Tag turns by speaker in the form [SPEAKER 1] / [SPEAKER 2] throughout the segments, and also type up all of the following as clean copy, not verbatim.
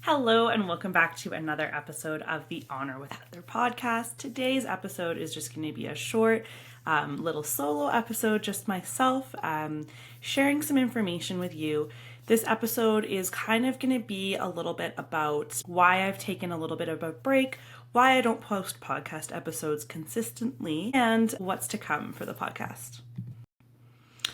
[SPEAKER 1] Hello and welcome back to another episode of the Honor with Heather podcast. Today's episode is just going to be a short little solo episode, just myself sharing some information with you. This episode is kind of going to be a little bit about why I've taken a little bit of a break, why I don't post podcast episodes consistently, and what's to come for the podcast.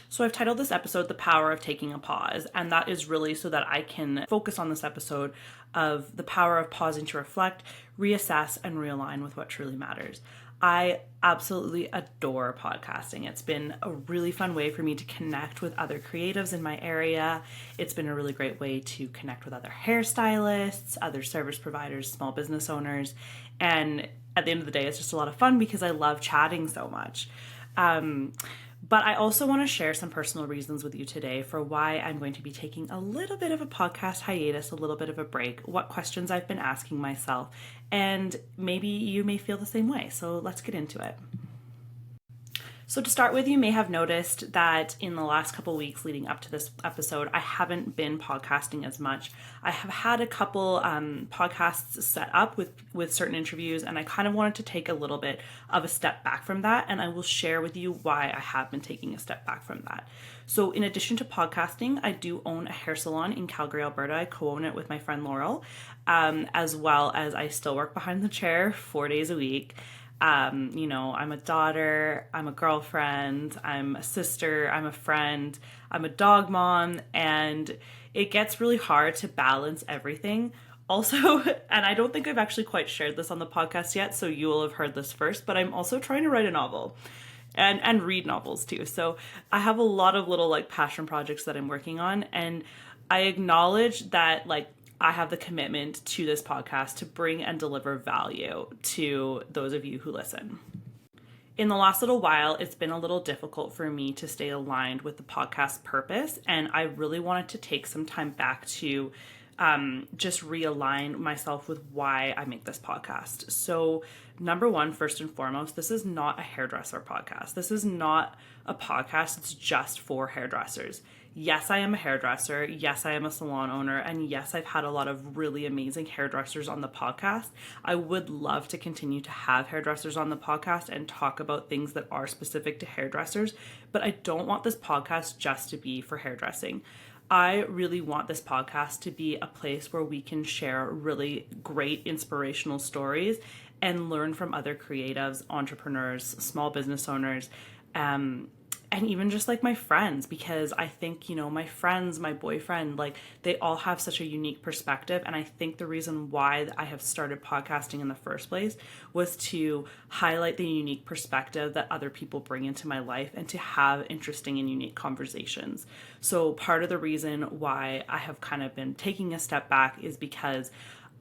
[SPEAKER 1] So I've titled this episode The Power of Taking a Pause, and that is really so that I can focus on this episode of the power of pausing to reflect, reassess, and realign with what truly matters. I absolutely adore podcasting. It's been a really fun way for me to connect with other creatives in my area. It's been a really great way to connect with other hairstylists, other service providers, small business owners, and at the end of the day, it's just a lot of fun because I love chatting so much. But I also want to share some personal reasons with you today for why I'm going to be taking a little bit of a podcast hiatus, a little bit of a break, what questions I've been asking myself, and maybe you may feel the same way. So let's get into it. So to start with, you may have noticed that in the last couple weeks leading up to this episode, I haven't been podcasting as much. I have had a couple podcasts set up with certain interviews, and I kind of wanted to take a little bit of a step back from that, and I will share with you why I have been taking a step back from that. So in addition to podcasting, I do own a hair salon in Calgary, Alberta. I co-own it with my friend Laurel, as well as I still work behind the chair 4 days a week. I'm a daughter, I'm a girlfriend, I'm a sister, I'm a friend, I'm a dog mom, and it gets really hard to balance everything. Also, and I don't think I've actually quite shared this on the podcast yet, so you will have heard this first, but I'm also trying to write a novel and read novels too. So I have a lot of little passion projects that I'm working on, and I acknowledge that I have the commitment to this podcast to bring and deliver value to those of you who listen. In the last little while, it's been a little difficult for me to stay aligned with the podcast purpose, and I really wanted to take some time back to just realign myself with why I make this podcast. So, number one, first and foremost, this is not a hairdresser podcast. This is not a podcast that's just for hairdressers. Yes, I am a hairdresser. Yes, I am a salon owner. And yes, I've had a lot of really amazing hairdressers on the podcast. I would love to continue to have hairdressers on the podcast and talk about things that are specific to hairdressers, but I don't want this podcast just to be for hairdressing. I really want this podcast to be a place where we can share really great inspirational stories and learn from other creatives, entrepreneurs, small business owners, and even just my friends, because I think, my friends, my boyfriend, they all have such a unique perspective. And I think the reason why I have started podcasting in the first place was to highlight the unique perspective that other people bring into my life and to have interesting and unique conversations. So part of the reason why I have kind of been taking a step back is because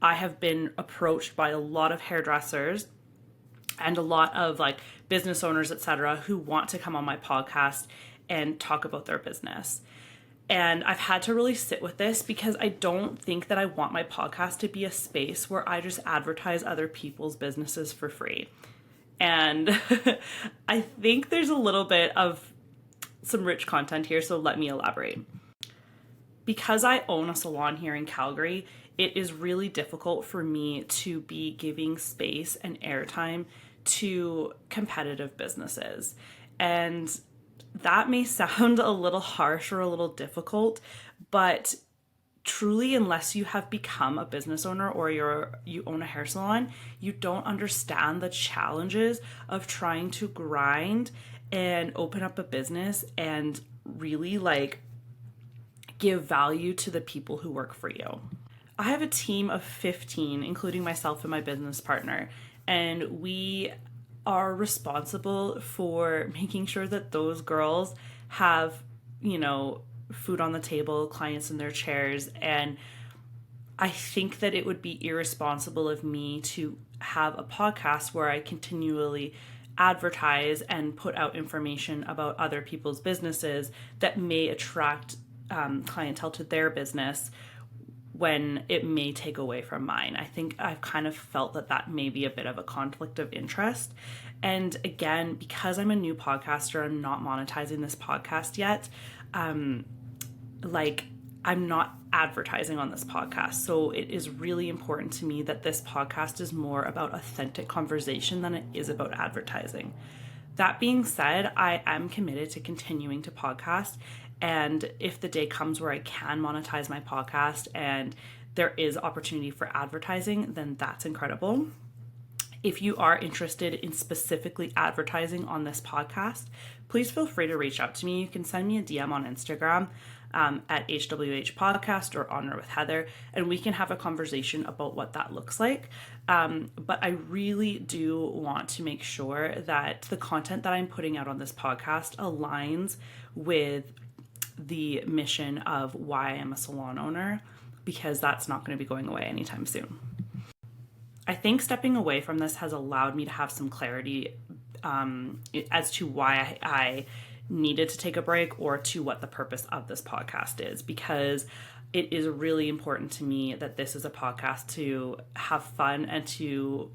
[SPEAKER 1] I have been approached by a lot of hairdressers and a lot of business owners, etc., who want to come on my podcast and talk about their business. And I've had to really sit with this because I don't think that I want my podcast to be a space where I just advertise other people's businesses for free. And I think there's a little bit of some rich content here, so let me elaborate. Because I own a salon here in Calgary, it is really difficult for me to be giving space and airtime to competitive businesses. And that may sound a little harsh or a little difficult, but truly, unless you have become a business owner or you own a hair salon, you don't understand the challenges of trying to grind and open up a business and really give value to the people who work for you. I have a team of 15, including myself and my business partner, and we are responsible for making sure that those girls have, food on the table, clients in their chairs. And I think that it would be irresponsible of me to have a podcast where I continually advertise and put out information about other people's businesses that may attract clientele to their business when it may take away from mine. I think I've kind of felt that may be a bit of a conflict of interest. And again, because I'm a new podcaster, I'm not monetizing this podcast yet. I'm not advertising on this podcast. So it is really important to me that this podcast is more about authentic conversation than it is about advertising. That being said, I am committed to continuing to podcast. And if the day comes where I can monetize my podcast and there is opportunity for advertising, then that's incredible. If you are interested in specifically advertising on this podcast, please feel free to reach out to me. You can send me a DM on Instagram at HWH Podcast or Honor with Heather, and we can have a conversation about what that looks like. But I really do want to make sure that the content that I'm putting out on this podcast aligns with the mission of why I am a salon owner, because that's not going to be going away anytime soon. I think stepping away from this has allowed me to have some clarity as to why I needed to take a break or to what the purpose of this podcast is, because it is really important to me that this is a podcast to have fun and to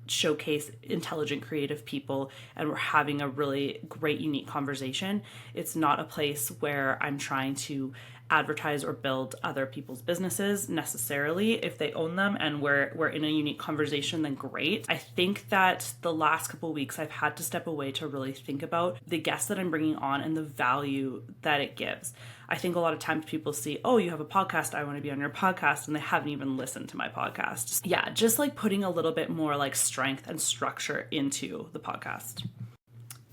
[SPEAKER 1] showcase intelligent, creative people, and we're having a really great, unique conversation. It's not a place where I'm trying to advertise or build other people's businesses necessarily. If they own them and we're in a unique conversation, then great. I think that the last couple of weeks I've had to step away to really think about the guests that I'm bringing on and the value that it gives. I think a lot of times people see, oh, you have a podcast, I want to be on your podcast, and they haven't even listened to my podcast. Yeah, just like putting a little bit more like strength and structure into the podcast.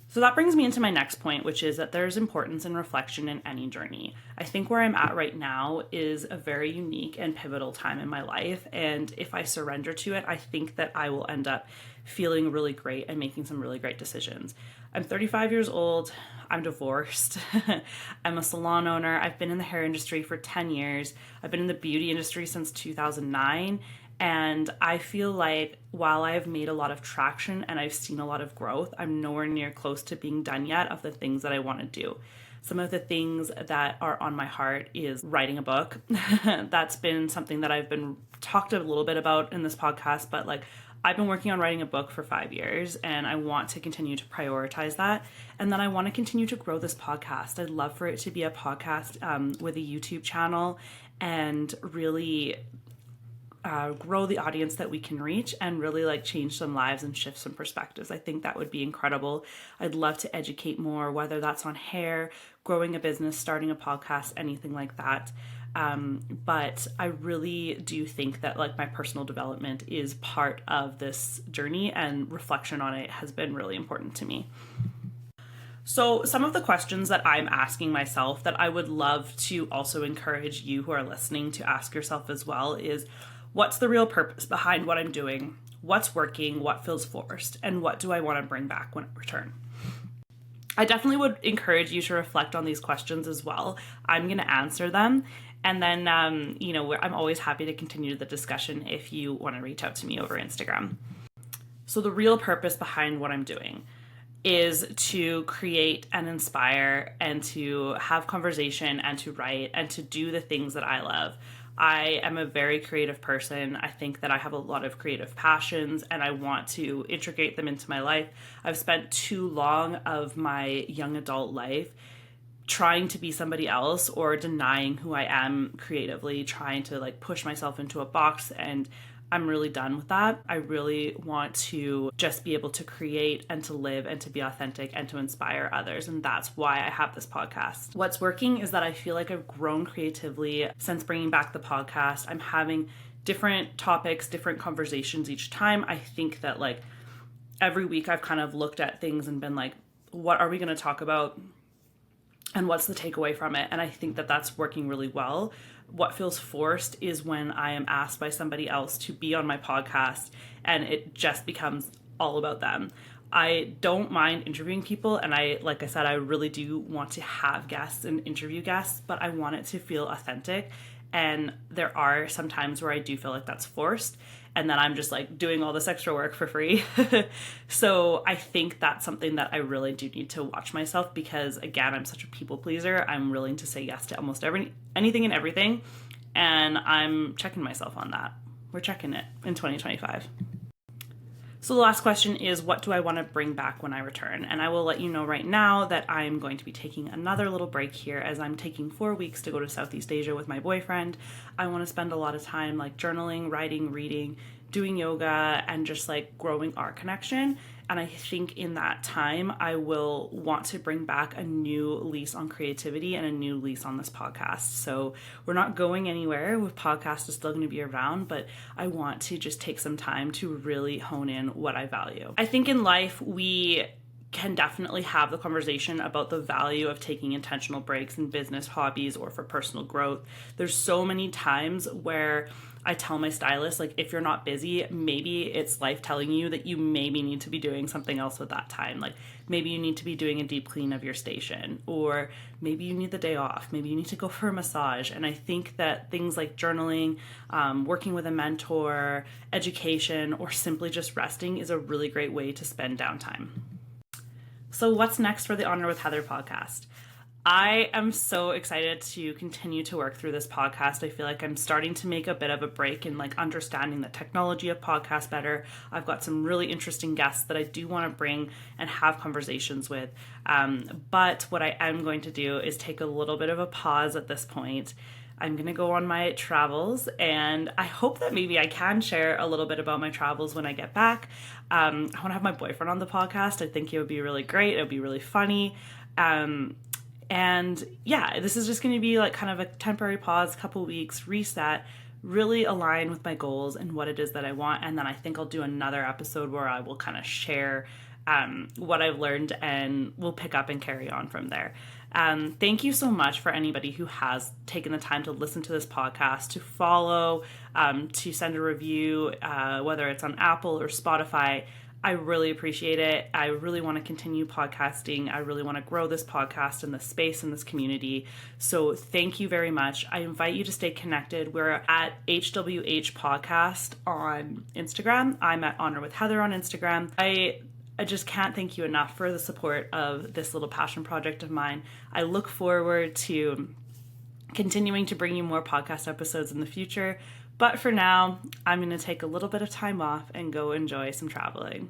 [SPEAKER 1] So that brings me into my next point, which is that there's importance in reflection in any journey. I think where I'm at right now is a very unique and pivotal time in my life. And if I surrender to it, I think that I will end up feeling really great and making some really great decisions. I'm 35 years old. I'm divorced. I'm a salon owner. I've been in the hair industry for 10 years. I've been in the beauty industry since 2009. And I feel like while I've made a lot of traction and I've seen a lot of growth, I'm nowhere near close to being done yet of the things that I want to do. Some of the things that are on my heart is writing a book. That's been something that I've been talked a little bit about in this podcast, but like I've been working on writing a book for 5 years and I want to continue to prioritize that. And then I want to continue to grow this podcast. I'd love for it to be a podcast with a YouTube channel and really grow the audience that we can reach and really like change some lives and shift some perspectives. I think that would be incredible. I'd love to educate more, whether that's on hair, growing a business, starting a podcast, anything like that. But I really do think that like my personal development is part of this journey and reflection on it has been really important to me. So some of the questions that I'm asking myself that I would love to also encourage you who are listening to ask yourself as well is, what's the real purpose behind what I'm doing? What's working? What feels forced? And what do I want to bring back when I return? I definitely would encourage you to reflect on these questions as well. I'm going to answer them. And then, I'm always happy to continue the discussion if you want to reach out to me over Instagram. So the real purpose behind what I'm doing is to create and inspire and to have conversation and to write and to do the things that I love. I am a very creative person. I think that I have a lot of creative passions and I want to integrate them into my life. I've spent too long of my young adult life trying to be somebody else or denying who I am creatively, trying to like push myself into a box, and I'm really done with that. I really want to just be able to create and to live and to be authentic and to inspire others. And that's why I have this podcast. What's working is that I feel like I've grown creatively since bringing back the podcast. I'm having different topics, different conversations each time. I think that like every week I've kind of looked at things and been like, what are we going to talk about? And what's the takeaway from it? And I think that that's working really well. What feels forced is when I am asked by somebody else to be on my podcast and it just becomes all about them. I don't mind interviewing people, and like I said, I really do want to have guests and interview guests, but I want it to feel authentic. And there are some times where I do feel like that's forced, and then I'm just like doing all this extra work for free. So I think that's something that I really do need to watch myself, because again, I'm such a people pleaser. I'm willing to say yes to almost anything and everything. And I'm checking myself on that. We're checking it in 2025. So the last question is, what do I want to bring back when I return? And I will let you know right now that I'm going to be taking another little break here, as I'm taking 4 weeks to go to Southeast Asia with my boyfriend. I want to spend a lot of time like journaling, writing, reading, doing yoga, and just like growing our connection. And I think in that time, I will want to bring back a new lease on creativity and a new lease on this podcast. So we're not going anywhere. With podcast is still going to be around, but I want to just take some time to really hone in what I value. I think in life, we can definitely have the conversation about the value of taking intentional breaks in business, hobbies, or for personal growth. There's so many times where I tell my stylist, like, if you're not busy, maybe it's life telling you that you maybe need to be doing something else with that time. Like, maybe you need to be doing a deep clean of your station, or maybe you need the day off. Maybe you need to go for a massage. And I think that things like journaling, working with a mentor, education, or simply just resting is a really great way to spend downtime. So what's next for the Honor with Heather podcast? I am so excited to continue to work through this podcast. I feel like I'm starting to make a bit of a break in like understanding the technology of podcasts better. I've got some really interesting guests that I do want to bring and have conversations with. But what I am going to do is take a little bit of a pause at this point. I'm going to go on my travels, and I hope that maybe I can share a little bit about my travels when I get back. I want to have my boyfriend on the podcast. I think it would be really great. It would be really funny. And yeah, this is just going to be like kind of a temporary pause, couple weeks, reset, really align with my goals and what it is that I want. And then I think I'll do another episode where I will kind of share what I've learned, and we'll pick up and carry on from there. Thank you so much for anybody who has taken the time to listen to this podcast, to follow, to send a review, whether it's on Apple or Spotify. I really appreciate it. I really want to continue podcasting. I really want to grow this podcast and this space and this community. So thank you very much. I invite you to stay connected. We're at HWH Podcast on Instagram. I'm at Honor with Heather on Instagram. I just can't thank you enough for the support of this little passion project of mine. I look forward to continuing to bring you more podcast episodes in the future. But for now, I'm going to take a little bit of time off and go enjoy some traveling.